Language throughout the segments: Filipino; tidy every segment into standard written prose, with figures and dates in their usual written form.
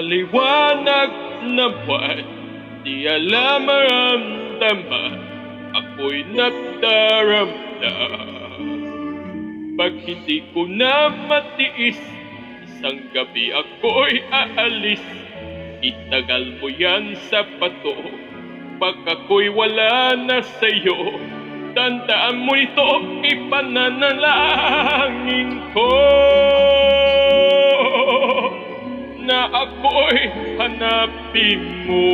maliwanag na buwan, di alam maramdaman, ako'y nagdaramdam. Pag hindi ko na matiis, isang gabi ako'y aalis. Itagal mo yan sa pato, pag ako'y wala na sa'yo. Tandaan mo ito, ipananalangin ko, na ako'y hanapin mo.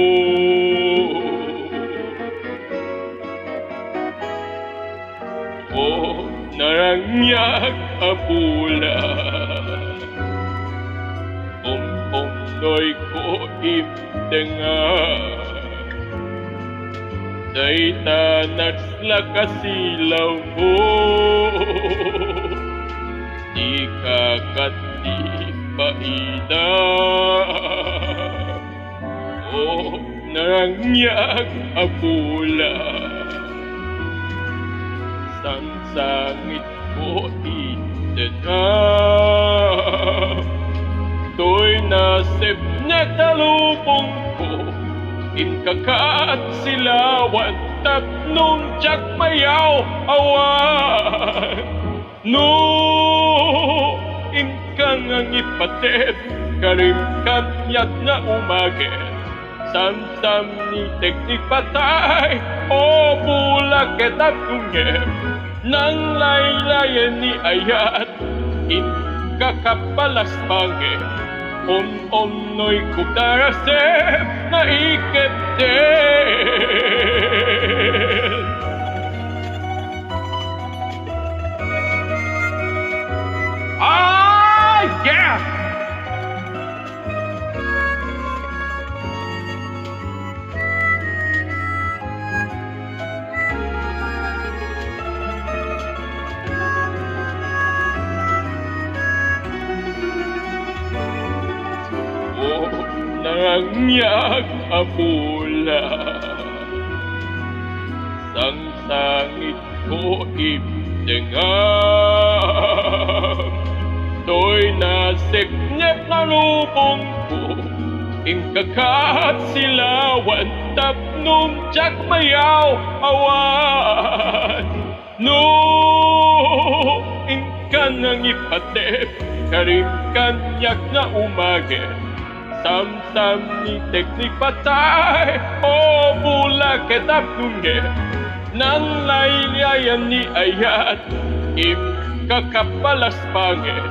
O narangyak abulan, noy ko imdengan, day tanas lakasilaw mo, di kakati paida. O narangyak abulan, sangsangit ko idengan, to'y nasip na talubong ko, inkakat silawan, tapnong tiyak mayaw awan. No, inkang ang ipatid, karimkan yat na umagin, samsam ni teknik patay, o bulak etap kungem, nang laylayan ni ayat, kakapalas pangin, no'y kudarasem na ikip din. Ah, yeah! Narangyak abulan, sangsangit ko imdengan, to'y nasiknyep na lubong ko, inkakat silawan, tapnong tiyak mayaw awan. No, inkan ang ipatip, karimkan yak na umagin, samsam ni teknik patay, o bulak etap kungge, nang laylayan ni ayat, kakapalas pangin,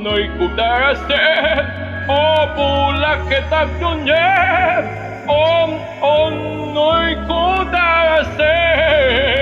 no'y kudarasem, o bulak etap kungge, no'y kudarasem.